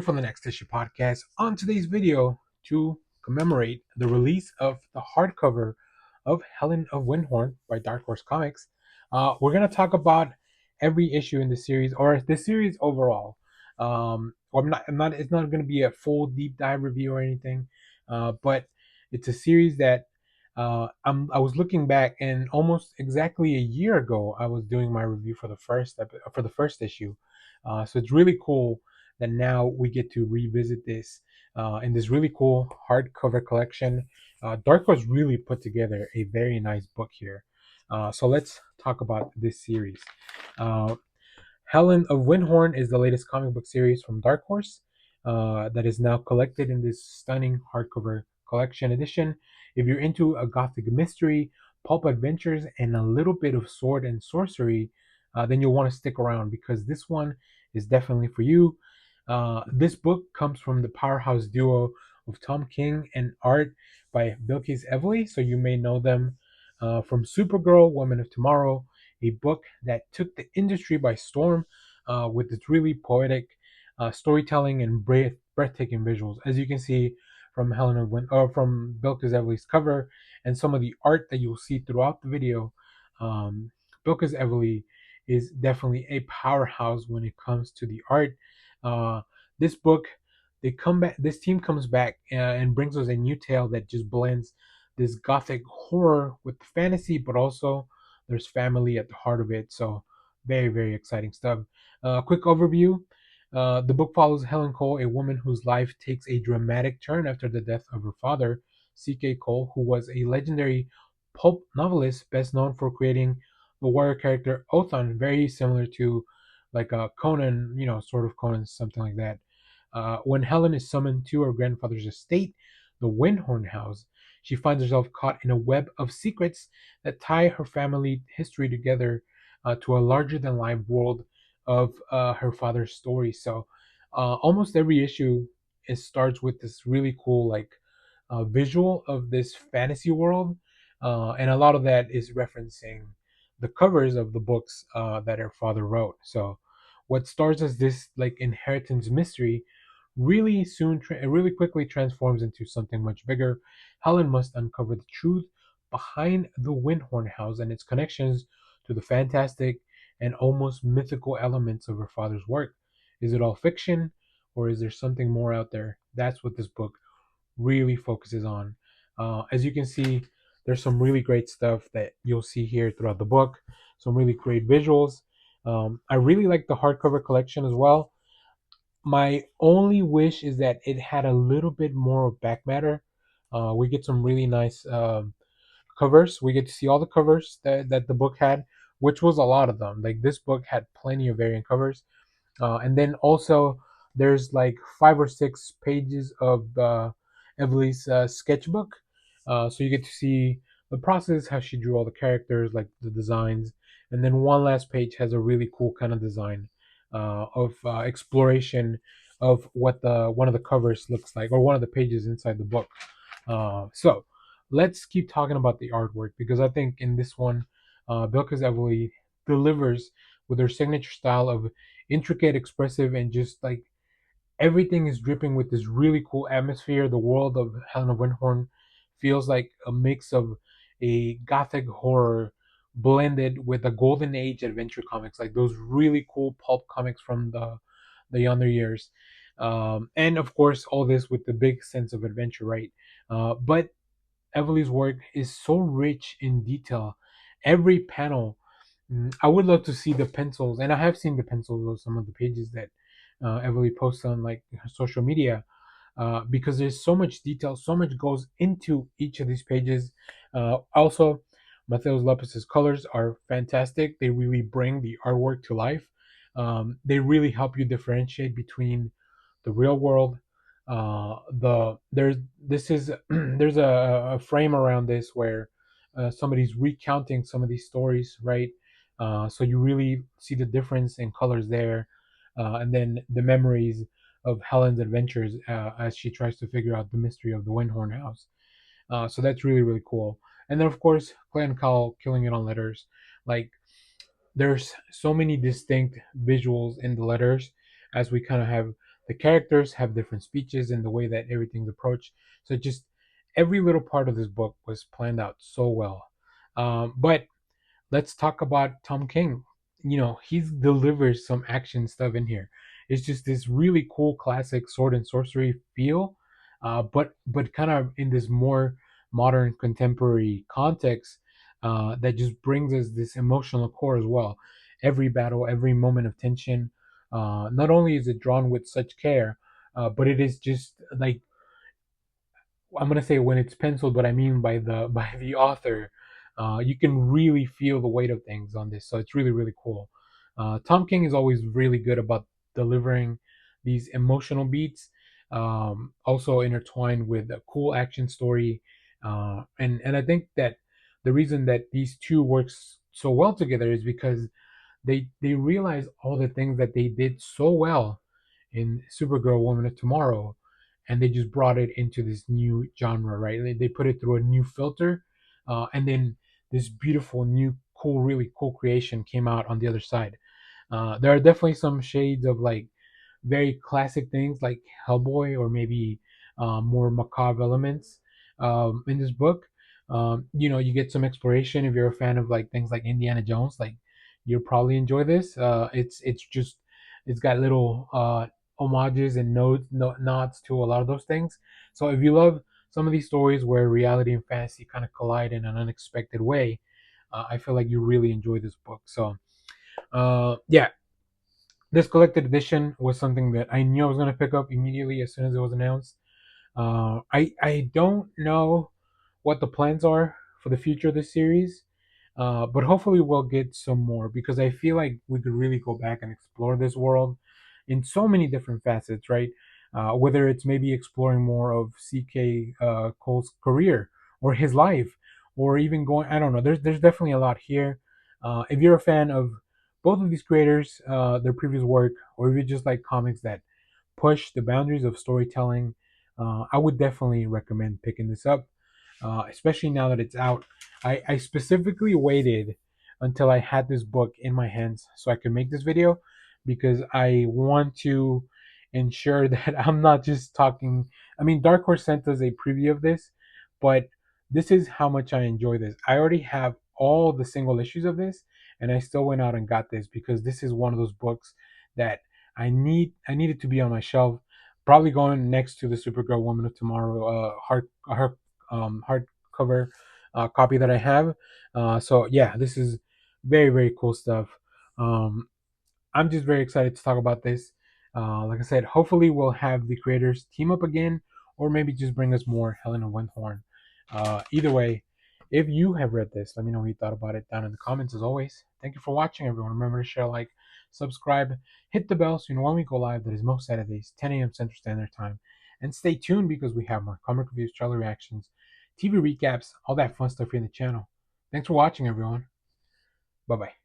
for the Next Issue podcast. On today's video, to commemorate the release of the hardcover of Helen of Wyndhorn by Dark Horse Comics, we're gonna talk about every issue in the series, or the series overall. It's not gonna be a full deep dive review or anything, but it's a series that I was looking back, and almost exactly a year ago, I was doing my review for the first issue. So it's really cool that now we get to revisit this in this really cool hardcover collection. Dark Horse really put together a very nice book here. So let's talk about this series. Uh, Helen of Wyndhorn is the latest comic book series from Dark Horse that is now collected in this stunning hardcover collection edition. If you're into a gothic mystery, pulp adventures, and a little bit of sword and sorcery, then you'll want to stick around because this one is definitely for you. This book comes from the powerhouse duo of Tom King and art by Bilquis. So you may know them from Supergirl, Woman of Tomorrow, a book that took the industry by storm with its really poetic storytelling and breathtaking visuals. As you can see from from Bilquis cover and some of the art that you'll see throughout the video, um, Bilquis is definitely a powerhouse when it comes to the art. Uh, this book, they come back. This team comes back and brings us a new tale that just blends this gothic horror with fantasy, but also there's family at the heart of it. So very, very exciting stuff. Quick overview. The book follows Helen Cole, a woman whose life takes a dramatic turn after the death of her father, C.K. Cole, who was a legendary pulp novelist best known for creating the warrior character Othan, very similar to like Conan, sort of Conan, something like that. When Helen is summoned to her grandfather's estate, the Wyndhorn House, she finds herself caught in a web of secrets that tie her family history together to a larger than life world of her father's story. So almost every issue it starts with this really cool visual of this fantasy world, and a lot of that is referencing the covers of the books that her father wrote. So what starts as this like inheritance mystery really quickly transforms into something much bigger. Helen must uncover the truth behind the Wyndhorn House and its connections to the fantastic and almost mythical elements of her father's work. Is it all fiction, or is there something more out there? That's what this book really focuses on. As you can see, there's some really great stuff that you'll see here throughout the book. Some really great visuals. I really like the hardcover collection as well. My only wish is that it had a little bit more of back matter. We get some really nice covers. We get to see all the covers that the book had, which was a lot of them. Like this book had plenty of variant covers. And then also there's like 5 or 6 pages of Emily's sketchbook. So you get to see the process, how she drew all the characters, like the designs. And then one last page has a really cool kind of design of exploration of what the one of the covers looks like, or one of the pages inside the book. So let's keep talking about the artwork because I think in this one, Bilquis delivers with her signature style of intricate, expressive, and just like everything is dripping with this really cool atmosphere. The world of Helen of Wyndhorn feels like a mix of a gothic horror blended with a golden age adventure comics, like those really cool pulp comics from the younger years. And of course, all this with the big sense of adventure, right? But Emily's work is so rich in detail. Every panel, I would love to see the pencils, and I have seen the pencils of some of the pages that Emily posts on like her social media, because there's so much detail, so much goes into each of these pages. Also, Mateus Lopes's colors are fantastic. They really bring the artwork to life. They really help you differentiate between the real world. This is there's a frame around this where somebody's recounting some of these stories, right? So you really see the difference in colors there, and then the memories of Helen's adventures as she tries to figure out the mystery of the Wyndhorn House. So that's really really cool. And then of course Clayton Cowles killing it on letters. Like there's so many distinct visuals in the letters as we kind of have The characters have different speeches and the way that everything's approached. So just every little part of this book was planned out so well. But let's talk about Tom King. He delivers some action stuff in here. It's just this really cool classic sword and sorcery feel, but kind of in this more modern contemporary context that just brings us this emotional core as well. Every battle, every moment of tension. Not only is it drawn with such care, but it is just like I'm gonna say when it's penciled, but I mean by the by the author. You can really feel the weight of things on this, so it's really really cool. Tom King is always really good about delivering these emotional beats, also intertwined with a cool action story, and I think that the reason that these two works so well together is because they realize all the things that they did so well in Supergirl Woman of Tomorrow, and they just brought it into this new genre, right? They put it through a new filter, and then this beautiful new cool really cool creation came out on the other side. There are definitely some shades of like very classic things like Hellboy or maybe more macabre elements in this book. You get some exploration if you're a fan of like things like Indiana Jones. Like you'll probably enjoy this. It's got little homages and nods to a lot of those things. So if you love some of these stories where reality and fantasy kind of collide in an unexpected way, I feel like you really enjoy this book. So yeah, this collected edition was something that I knew I was going to pick up immediately as soon as it was announced. I don't know what the plans are for the future of this series, but hopefully we'll get some more because I feel like we could really go back and explore this world in so many different facets, right? Whether it's maybe exploring more of C.K. Cole's career or his life, or even going, I don't know. There's definitely a lot here. If you're a fan of both of these creators, their previous work, or if you just like comics that push the boundaries of storytelling, I would definitely recommend picking this up, especially now that it's out. I specifically waited until I had this book in my hands so I could make this video because I want to ensure that I'm not just talking. I mean, Dark Horse sent us a preview of this, but this is how much I enjoy this. I already have all the single issues of this, and I still went out and got this because this is one of those books that I need it to be on my shelf. Probably going next to the Supergirl Woman of Tomorrow hardcover copy that I have. So yeah, this is very very cool stuff. Um, I'm just very excited to talk about this. Like I said, hopefully we'll have the creators team up again, or maybe just bring us more Helen and Wyndhorn. Either way, if you have read this, let me know what you thought about it down in the comments. As always, thank you for watching, everyone. Remember to share, like, subscribe, hit the bell so you know when we go live. That is most Saturdays, 10 a.m. Central Standard Time. And stay tuned because we have more comic reviews, trailer reactions, TV recaps, all that fun stuff here in the channel. Thanks for watching, everyone. Bye bye.